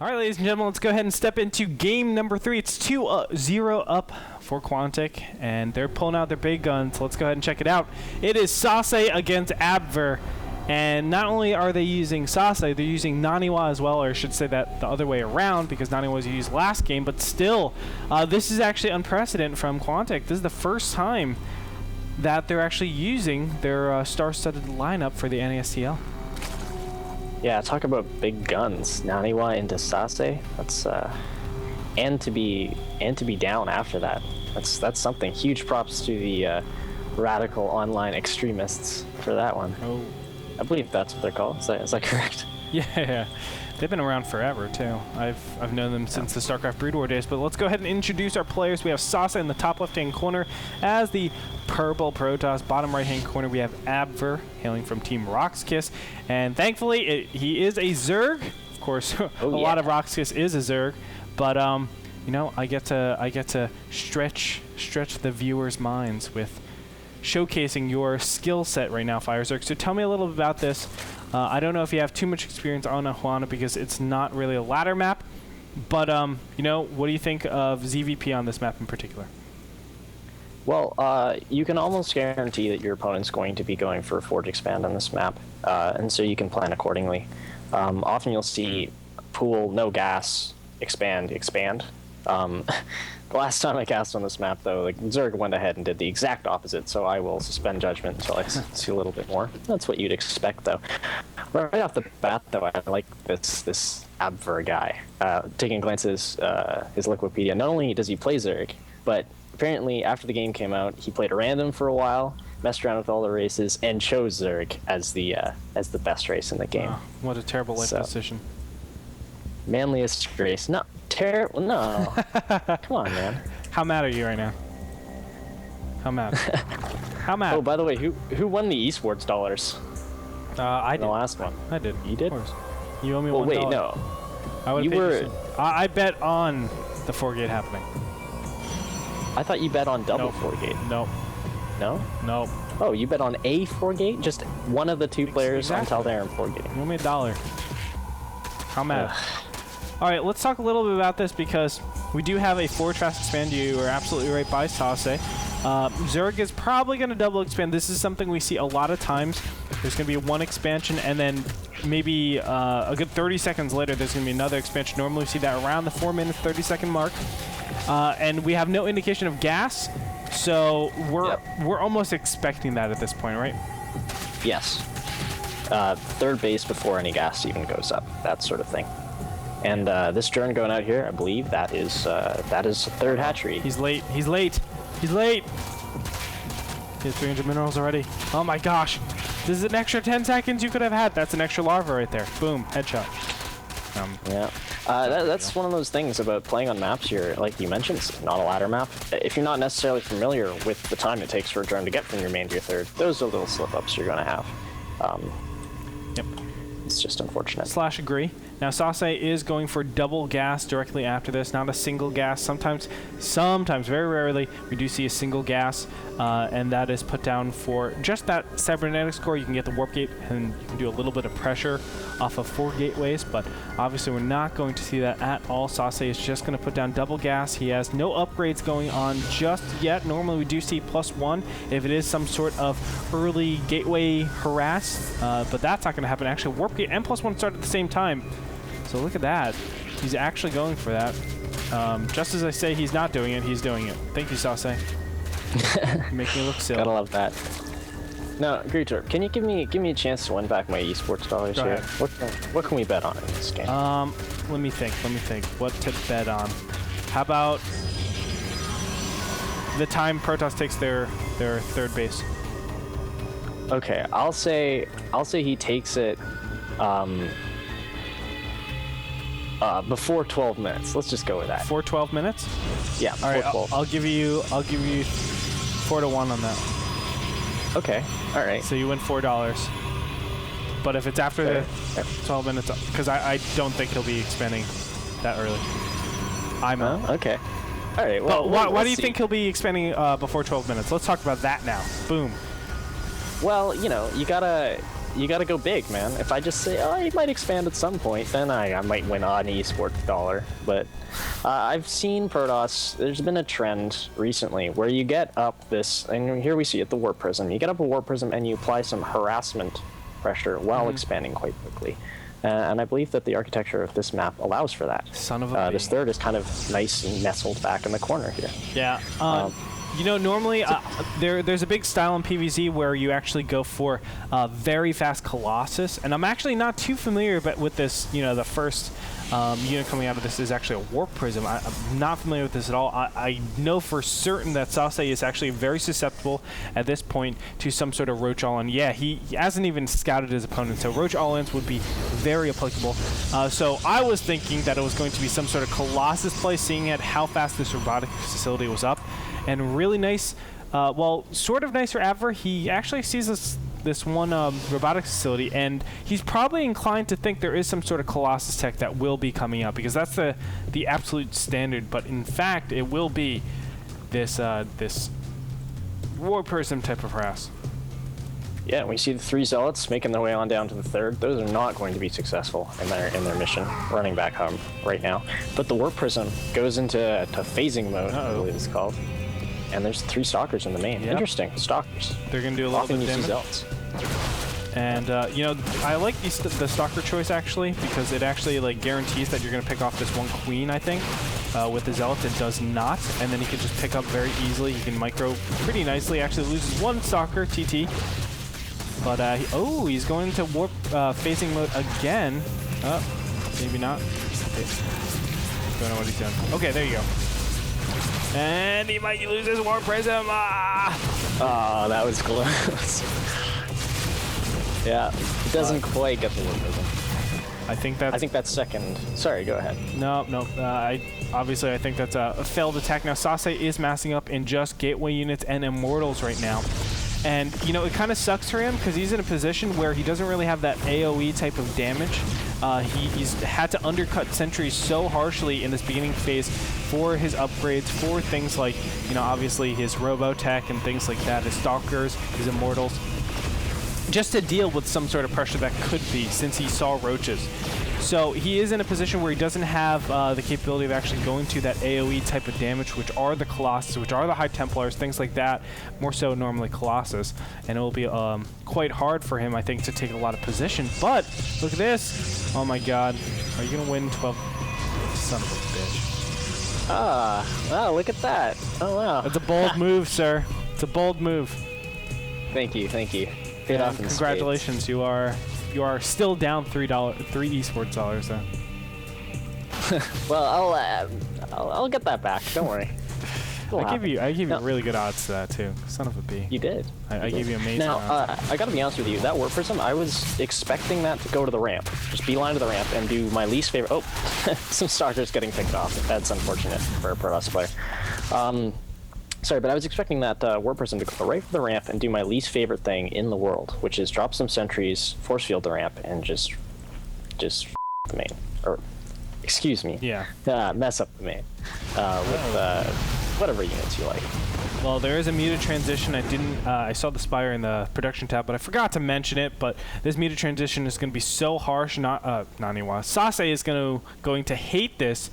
All right, ladies and gentlemen, let's go ahead and step into game number 3. It's 2-0 up for Quantic, and they're pulling out their big guns. Let's go ahead and check it out. It is Sase against Abver, and not only are they using Sase, they're using Naniwa as well, or I should say that the other way around, because Naniwa was used last game, but still, this is actually unprecedented from Quantic. This is the first time that they're actually using their star-studded lineup for the NASTL. Yeah, talk about big guns. Naniwa into Sase. That's and to be down after that. That's something. Huge props to the radical online extremists for that one. Oh, I believe that's what they're called. Is that correct? Yeah, they've been around forever too. I've known them since the StarCraft Brood War days. But let's go ahead and introduce our players. We have Sase in the top left-hand corner as the purple Protoss. Bottom right-hand corner we have Abver, hailing from Team Rox.Kis, and thankfully he is a Zerg. Of course, a lot of Rox.Kis is a Zerg, but you know, I get to stretch the viewers' minds with showcasing your skill set right now, FireZerg. So tell me a little bit about this. I don't know if you have too much experience on Ahuana because it's not really a ladder map, but you know, what do you think of ZVP on this map in particular? Well, you can almost guarantee that your opponent's going to be going for a Forge Expand on this map, and so you can plan accordingly. Often you'll see pool, no gas, expand. The last time I cast on this map, though, like, Zerg went ahead and did the exact opposite, so I will suspend judgment until I see a little bit more. That's what you'd expect, though. Right off the bat, though, I like this Abver guy. Taking a glance at his Liquipedia, not only does he play Zerg, but apparently after the game came out, he played a random for a while, messed around with all the races, and chose Zerg as the best race in the game. Wow, what a terrible life decision. Manliest race. No. Terrible. No. Come on, man. How mad are you right now? How mad? How mad? Oh, by the way, who won the esports dollars? I did. The last one. I did. You did? Of course. You owe me $1. Well, wait, no. You were. I bet on the 4-gate happening. I thought you bet on double 4-gate. Nope. No? Nope. Oh, you bet on a 4-gate? Just one of the two players until they're in 4-gate. You owe me $1. How mad? All right, let's talk a little bit about this because we do have a 4-Trask expand. You are absolutely right by Sase. Zerg is probably going to double expand. This is something we see a lot of times. There's going to be one expansion, and then maybe a good 30 seconds later, there's going to be another expansion. Normally we see that around the 4 minutes, 30-second mark. And we have no indication of gas, so we're almost expecting that at this point, right? Yes. Third base before any gas even goes up, that sort of thing. And this turn going out here, I believe that is third hatchery. He's late. He's late. He's late. He has 300 minerals already. Oh my gosh. This is an extra 10 seconds you could have had. That's an extra larva right there. Boom. Headshot. Yeah. That's one of those things about playing on maps here, like you mentioned, it's not a ladder map. If you're not necessarily familiar with the time it takes for a drone to get from your main to your third, those are little slip-ups you're going to have. Yep. It's just unfortunate. Slash agree. Now Sase is going for double gas directly after this, not a single gas. Sometimes, very rarely, we do see a single gas, and that is put down for just that cybernetic score. You can get the warp gate, and you can do a little bit of pressure off of 4 gateways, but obviously we're not going to see that at all. Sase is just going to put down double gas. He has no upgrades going on just yet. Normally we do see +1 if it is some sort of early gateway harass, but that's not going to happen. Actually, warp gate and +1 start at the same time. So look at that. He's actually going for that. Just as I say he's not doing it, he's doing it. Thank you, Sase. You make me look silly. Gotta love that. No, Gretorp, can you give me a chance to win back my esports dollars here? What can we bet on in this game? Let me think. What to bet on? How about the time Protoss takes their third base? Okay, I'll say he takes it before 12 minutes. Let's just go with that. Before 12 minutes? Yeah, all right, 12. I'll give you 4-1 on that. Okay, all right. So you win $4. But if it's after the 12 minutes, because I don't think he'll be expanding that early. I'm okay. All right. Well, why do you think he'll be expanding before 12 minutes? Let's talk about that now. Boom. Well, you know, you gotta you got to go big, man. If I just say, oh, he might expand at some point, then I might win an esports dollar. But I've seen Protoss, there's been a trend recently where you get up this, and here we see it, the warp prism. You get up a warp prism and you apply some harassment pressure while expanding quite quickly. And I believe that the architecture of this map allows for that. Son of a This third is kind of nice and nestled back in the corner here. Yeah. You know, normally there's a big style in PvZ where you actually go for very fast Colossus, and I'm actually not too familiar with this. You know, the first unit coming out of this is actually a Warp Prism. I'm not familiar with this at all. I know for certain that Sase is actually very susceptible at this point to some sort of Roach All-In. Yeah, he hasn't even scouted his opponent, so Roach All-Ins would be very applicable. So I was thinking that it was going to be some sort of Colossus play, seeing at how fast this robotic facility was up. And really nice, well, sort of nice for Aver. He actually sees this one robotics facility, and he's probably inclined to think there is some sort of Colossus tech that will be coming out, because that's the absolute standard. But in fact, it will be this this War Prism type of harass. Yeah, we see the 3 zealots making their way on down to the third. Those are not going to be successful in their mission, running back home right now. But the warp prism goes into phasing mode, I believe it's called. And there's 3 stalkers in the main. Yep. Interesting, stalkers. They're going to do a lot of damage. Zealots. And, you know, I like the stalker choice, actually, because it actually, like, guarantees that you're going to pick off this one queen, I think. With the zealots, it does not. And then he can just pick up very easily. He can micro pretty nicely. Actually loses 1 stalker, TT. But, he's going to warp phasing mode again. Maybe not. Okay. Don't know what he's doing. Okay, there you go. And he might lose his Warp Prism. Oh, that was close. Yeah, it doesn't quite get the Warp Prism. I think that's second. Sorry, go ahead. No. Obviously, I think that's a failed attack. Now, Sase is massing up in just Gateway units and Immortals right now. And, you know, it kind of sucks for him because he's in a position where he doesn't really have that AoE type of damage. He's had to undercut sentries so harshly in this beginning phase for his upgrades, for things like, you know, obviously his Robotech and things like that, his Stalkers, his Immortals, just to deal with some sort of pressure that could be, since he saw Roaches. So he is in a position where he doesn't have the capability of actually going to that AoE type of damage, which are the Colossus, which are the High Templars, things like that, more so normally Colossus. And it will be quite hard for him, I think, to take a lot of position. But look at this. Oh my god. Are you going to win 12? Son of a bitch. Wow, look at that. Oh, wow. That's a bold move, sir. It's a bold move. Thank you. Paid off in congratulations, you are still down $3 esports dollars though. Well, I'll get that back. Don't worry. I gave you really good odds to that too. Son of a b. You did. I gave you amazing now, odds. I gotta be honest with you. That Warp Prism, I was expecting that to go to the ramp. Just beeline to the ramp and do my least favorite. Oh, some stalkers getting picked off. That's unfortunate for a Protoss player. Sorry, but I was expecting that Warp Prism to go right for the ramp and do my least favorite thing in the world, which is drop some sentries, force field the ramp, and just the main. Or, excuse me. Yeah. Mess up the main with whatever units you like. Well, there is a muted transition. I saw the Spire in the production tab, but I forgot to mention it. But this muted transition is going to be so harsh. Not anymore. Sase is going to hate this.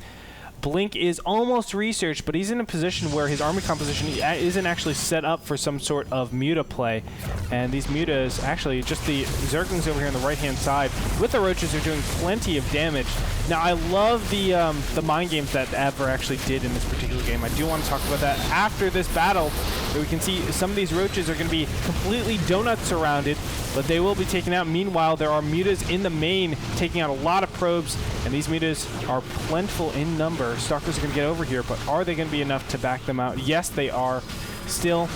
Blink is almost researched, but he's in a position where his army composition isn't actually set up for some sort of muta play. And these mutas, actually, just the Zerglings over here on the right-hand side with the Roaches are doing plenty of damage. Now, I love the mind games that Aver actually did in this particular game. I do want to talk about that after this battle. We can see some of these Roaches are going to be completely donut surrounded, but they will be taken out. Meanwhile, there are mutas in the main taking out a lot of probes, and these mutas are plentiful in number. Stalkers are going to get over here, but are they going to be enough to back them out? Yes, they are. Still,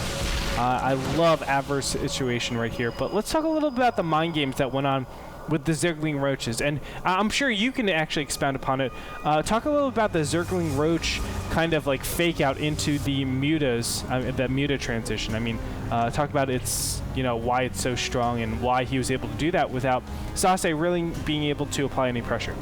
I love Aver's situation right here, but let's talk a little bit about the mind games that went on with the Zergling Roaches, and I'm sure you can actually expound upon it. Talk a little about the Zergling Roach kind of like fake out into the mutas, the muta transition. I mean, talk about its, you know, why it's so strong and why he was able to do that without Sase really being able to apply any pressure.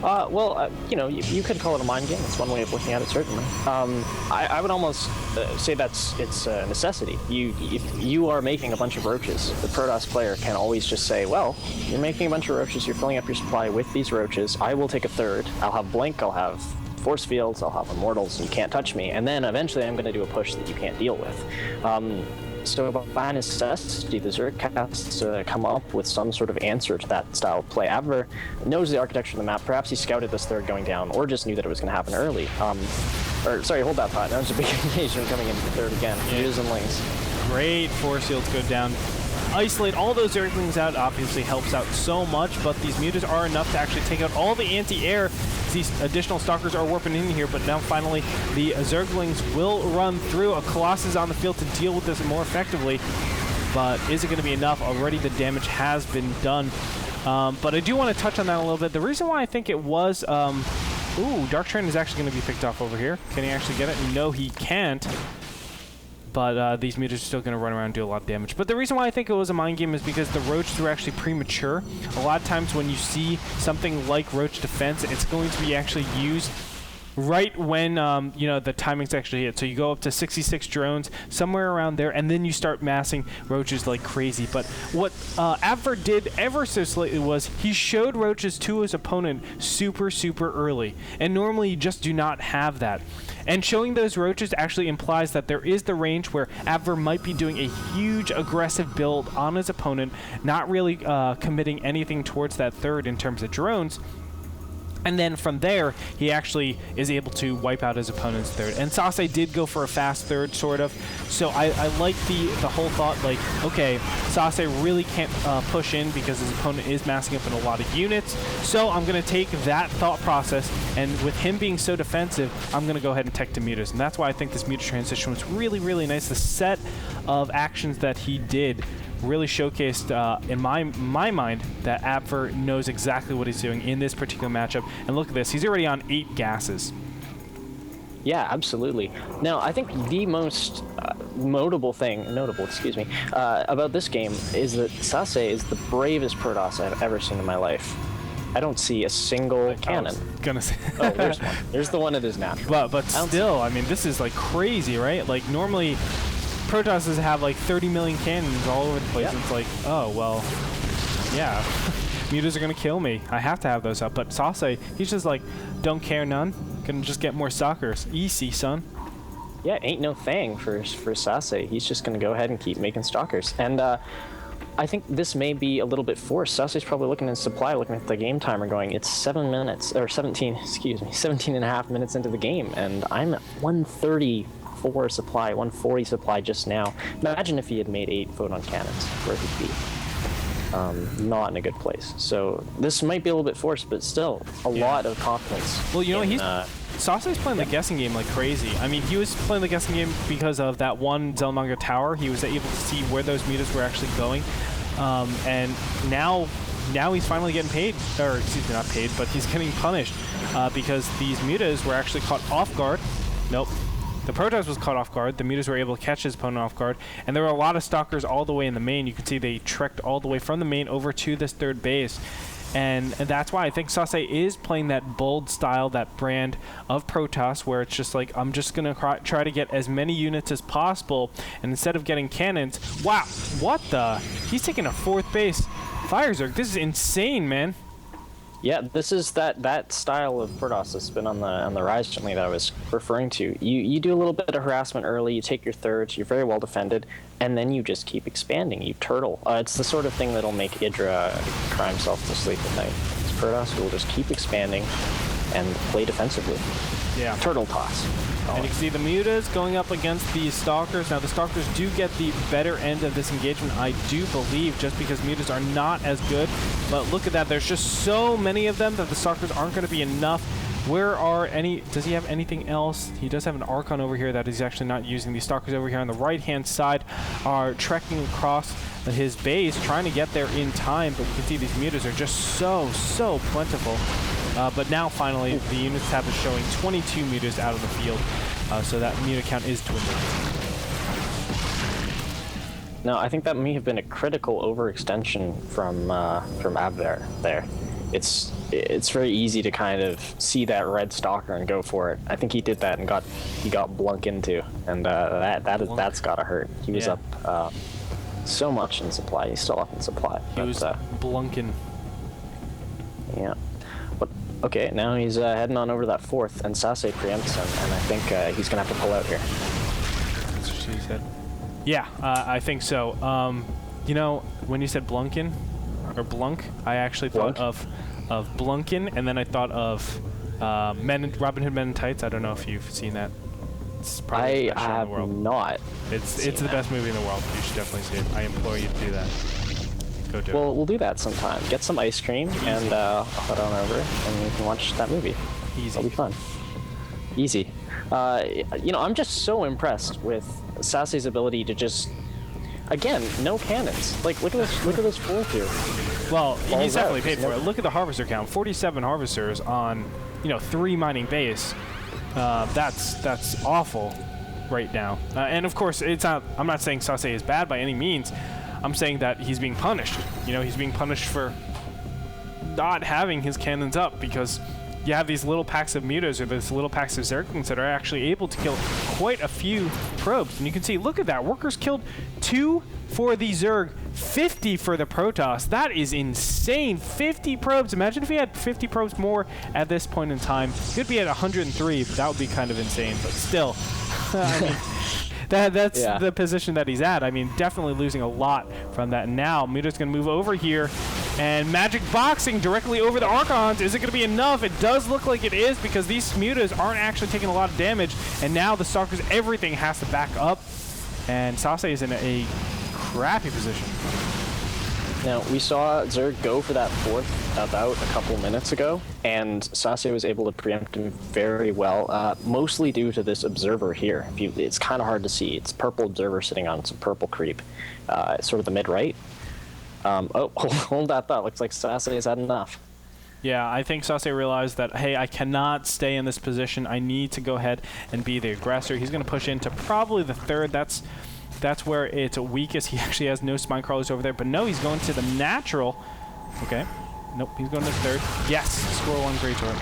You know, you could call it a mind game. It's one way of looking at it, certainly. I would almost say it's a necessity. If you are making a bunch of roaches, the Protoss player can always just say, well, you're making a bunch of roaches, you're filling up your supply with these roaches, I will take a third, I'll have blink, I'll have force fields, I'll have immortals, and you can't touch me, and then eventually I'm going to do a push that you can't deal with. So by necessity, the Zerg has to come up with some sort of answer to that style of play. Abver knows the architecture of the map. Perhaps he scouted this third going down, or just knew that it was going to happen early. Or sorry, hold that thought. That was a big invasion coming into the third again. Mutas and Lings. Great force fields go down. Isolate all those Zerglings out obviously helps out so much, but these mutas are enough to actually take out all the anti-air. These additional stalkers are warping in here, but now finally the Zerglings will run through. A Colossus on the field to deal with this more effectively, but is it going to be enough? Already the damage has been done, but I do want to touch on that a little bit. The reason why I think it was... ooh, Dark Train is actually going to be picked off over here. Can he actually get it? No, he can't. But these mutas are still going to run around and do a lot of damage. But the reason why I think it was a mind game is because the roaches were actually premature. A lot of times when you see something like roach defense, it's going to be actually used right when you know, the timing's actually hit. So you go up to 66 drones, somewhere around there, and then you start massing roaches like crazy. But what Abver did ever so slightly was he showed roaches to his opponent super early. And normally you just do not have that. And showing those roaches actually implies that there is the range where Abver might be doing a huge aggressive build on his opponent, not really committing anything towards that third in terms of drones. And then from there, he actually is able to wipe out his opponent's third. And Sase did go for a fast third, sort of. So I like the whole thought, like, okay, Sase really can't push in because his opponent is massing up in a lot of units. So I'm going to take that thought process, and with him being so defensive, I'm going to go ahead and tech to mutas. And that's why I think this muta transition was really nice. The set of actions that he did really showcased, in my mind, that Abver knows exactly what he's doing in this particular matchup. And look at this, he's already on 8 gases. Yeah, absolutely. Now, I think the most notable, excuse me, about this game is that Sase is the bravest Protoss I've ever seen in my life. I don't see a single cannon. I was gonna say. Oh, there's one. There's the one that is natural. But still, I mean, this is like crazy, right? Like normally Protosses have like 30 million cannons all over the place. Yep. It's like, oh, well, yeah. Mutas are going to kill me. I have to have those up. But Sase, he's just like, don't care none. Gonna just get more stalkers. Easy, son. Yeah, ain't no thing for Sase. He's just going to go ahead and keep making stalkers. And I think this may be a little bit forced. Sase's probably looking at supply, looking at the game timer going, it's 7 minutes, or 17, excuse me, 17 and a half minutes into the game. And I'm at 130 supply, 140 supply just now. Imagine if he had made 8 photon cannons, where he'd be. Not in a good place. So this might be a little bit forced, but still a lot of confidence. Well, you know, Sase's playing the guessing game like crazy. I mean, he was playing the guessing game because of that one Zelmanga tower. He was able to see where those mutas were actually going, and now he's finally getting paid, or excuse me, not paid, but he's getting punished because these mutas were actually caught off guard. Nope. The Protoss was caught off guard. The mutas were able to catch his opponent off guard. And there were a lot of stalkers all the way in the main. You can see they trekked all the way from the main over to this third base. And that's why I think Sase is playing that bold style, that brand of Protoss, where it's just like, I'm just going to try to get as many units as possible. And instead of getting cannons, wow, what the? He's taking a 4th base. FireZerg, this is insane, man. Yeah, this is that style of Protoss that's been on the rise recently that I was referring to. You do a little bit of harassment early, you take your thirds, you're very well defended, and then you just keep expanding. You turtle. It's the sort of thing that'll make Idra cry himself to sleep at night. It's Protoss will just keep expanding and play defensively. Yeah. Turtle toss. And you can see the mutas going up against the stalkers. Now the stalkers do get the better end of this engagement, I do believe, just because mutas are not as good. But look at that, there's just so many of them that the stalkers aren't going to be enough. Where are any, does he have anything else? He does have an Archon over here that he's actually not using. These stalkers over here on the right-hand side are trekking across his base, trying to get there in time, but you can see these mutas are just so plentiful. But now finally the units tab is showing 22 mutas out of the field, so that muta count is dwindling. Now I think that may have been a critical overextension from Abver there. it's very easy to kind of see that red stalker and go for it. I think he did that and he got blunk into, and that's gotta hurt. He was up so much in supply. He's still up in supply. He was blunking. Yeah. But okay, now he's heading on over to that fourth, and Sase preempts him, and I think he's gonna have to pull out here. That's what she said. Yeah, I think so. You know, when you said blunkin or blunk, I actually thought of Blunkin, and then I thought of Robin Hood Men in Tights. I don't know if you've seen that. It's probably the best show in the world. Not. It's the best movie in the world. You should definitely see it. I implore you to do that. Go do it. Well, we'll do that sometime. Get some ice cream, and I'll head on over, and we can watch that movie. Easy. It'll be fun. Easy. You know, I'm just so impressed with Sase's ability to just, again, no cannons. Like, look at this fourth here. Well, he's definitely paid for it. Look at the harvester count. 47 harvesters on, 3 mining bays. That's awful right now. And of course, it's not. I'm not saying Sase is bad by any means. I'm saying that he's being punished. He's being punished for not having his cannons up, because you have these little packs of mutas or these little packs of zerglings that are actually able to kill quite a few probes. And you can see, look at that. Workers killed 2 for the Zerg, 50 for the Protoss. That is insane. 50 probes. Imagine if he had 50 probes more at this point in time. He'd be at 103, but that would be kind of insane. But still, I mean, that's the position that he's at. I mean, definitely losing a lot from that. And now Muta's going to move over here, and magic boxing directly over the Archons. Is it going to be enough? It does look like it is, because these Mutas aren't actually taking a lot of damage, and now the Stalkers, everything has to back up, and Sase is in a crappy position. Now, we saw Zerg go for that fourth about a couple minutes ago, and Sase was able to preempt him very well, mostly due to this observer here. It's kind of hard to see. It's purple observer sitting on some purple creep, sort of the mid-right. Oh, hold that thought. Looks like Sase has had enough. Yeah, I think Sase realized that, hey, I cannot stay in this position. I need to go ahead and be the aggressor. He's going to push into probably the third. That's where it's weakest. He actually has no spine crawlers over there. But no, he's going to the natural. Okay. Nope, he's going to the third. Yes, score 1 Gretorp.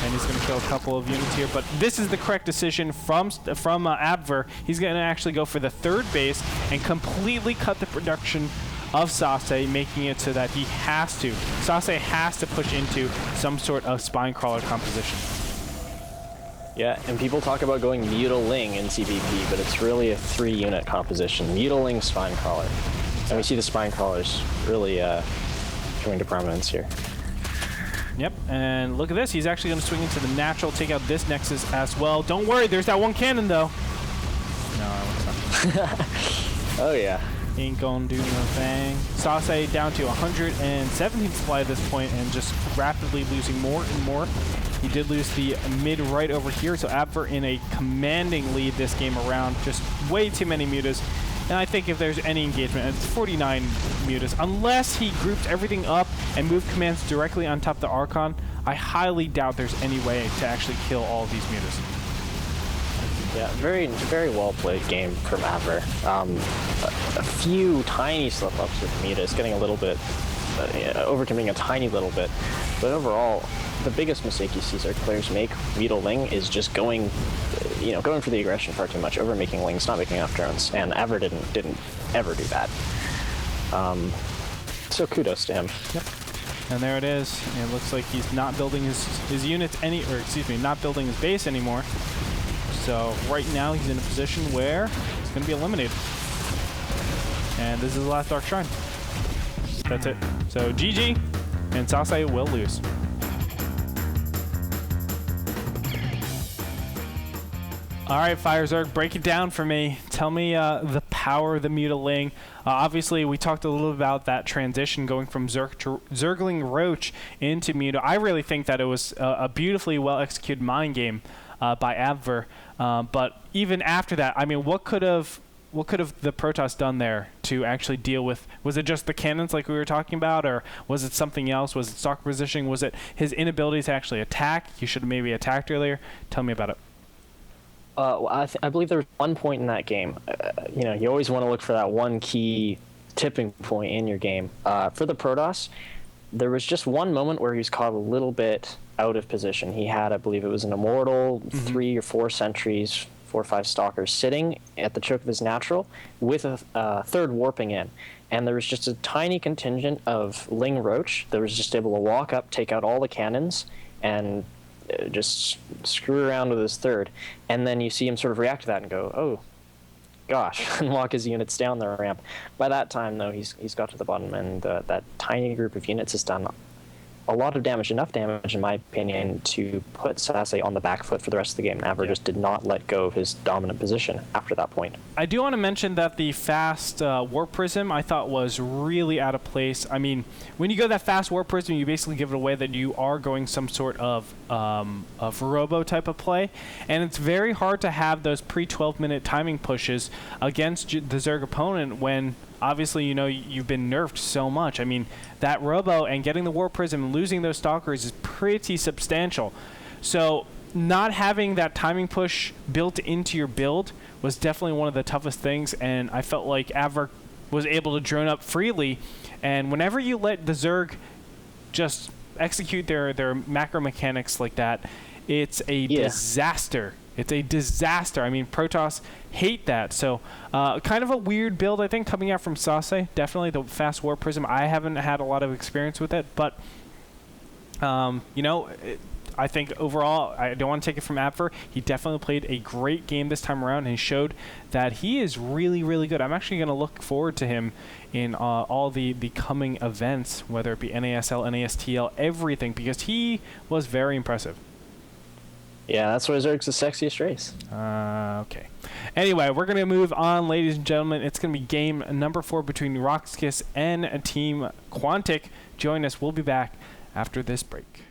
And he's going to kill a couple of units here. But this is the correct decision from Abver. He's going to actually go for the third base and completely cut the production of Sase, making it so that Sase has to push into some sort of spine crawler composition. Yeah, and people talk about going Mutaling in CVP, but it's really a 3-unit composition. Mutaling, spine crawler. And we see the spine crawlers really coming to prominence here. Yep, and look at this. He's actually going to swing into the natural, take out this Nexus as well. Don't worry, there's that one cannon, though. No, I want something. Oh, yeah. Ain't gonna do no thing. Sase down to 117 supply at this point, and just rapidly losing more and more. He did lose the mid right over here, so Abver in a commanding lead this game around. Just way too many mutas. And I think if there's any engagement, it's 49 mutas. Unless he groups everything up and moved commands directly on top of the Archon, I highly doubt there's any way to actually kill all of these mutas. Yeah, very, very well played game from Abver. A few tiny slip-ups with mutas, getting a little bit, overcoming a tiny little bit. But overall, the biggest mistake you see Zerg players make, Mutaling, is just going for the aggression far too much, over making lings, not making enough drones. And Abver didn't ever do that. So kudos to him. Yep. And there it is. It looks like he's not building his units not building his base anymore. So right now he's in a position where he's going to be eliminated. And this is the last Dark Shrine. That's it. So GG, and Sase will lose. All right, FireZerg, break it down for me. Tell me the power of the Mutaling. Obviously, we talked a little about that transition going from Zergling Roach into Muta. I really think that it was a beautifully well-executed mind game by Abver. But even after that, I mean, what could have the Protoss done there to actually deal with? Was it just the cannons like we were talking about, or was it something else? Was it stock positioning? Was it his inability to actually attack? He should have maybe attacked earlier. Tell me about it. Well, I believe there was one point in that game. You always want to look for that one key tipping point in your game. For the Protoss, there was just one moment where he was caught a little bit out of position. He had, I believe it was an Immortal, 3 or 4 sentries, 4 or 5 stalkers sitting at the choke of his natural with a third warping in. And there was just a tiny contingent of Ling Roach that was just able to walk up, take out all the cannons, and just screw around with his third. And then you see him sort of react to that and go, oh, gosh, and walk his units down the ramp. By that time, though, he's got to the bottom, and that tiny group of units has done a lot of damage, enough damage, in my opinion, to put Sase on the back foot for the rest of the game. Naver just did not let go of his dominant position after that point. I do want to mention that the fast Warp Prism I thought was really out of place. I mean, when you go that fast Warp Prism, you basically give it away that you are going some sort of robo type of play, and it's very hard to have those pre-12-minute timing pushes against the Zerg opponent when obviously, you know, you've been nerfed so much. I mean, that robo and getting the Warp Prism and losing those stalkers is pretty substantial. So not having that timing push built into your build was definitely one of the toughest things, and I felt like Avar was able to drone up freely, and whenever you let the Zerg just execute their macro mechanics like that, it's a disaster. It's a disaster. I mean, Protoss hate that. So kind of a weird build, I think, coming out from Sase. Definitely the fast Warp Prism. I haven't had a lot of experience with it, but, you know, I think overall, I don't want to take it from Adver. He definitely played a great game this time around, and he showed that he is really, really good. I'm actually going to look forward to him in all the coming events, whether it be NASL, NASTL, everything, because he was very impressive. Yeah, that's why Zerg's the sexiest race. Okay. Anyway, we're going to move on, ladies and gentlemen. It's going to be game number 4 between Rox.Kis and Team Quantic. Join us. We'll be back after this break.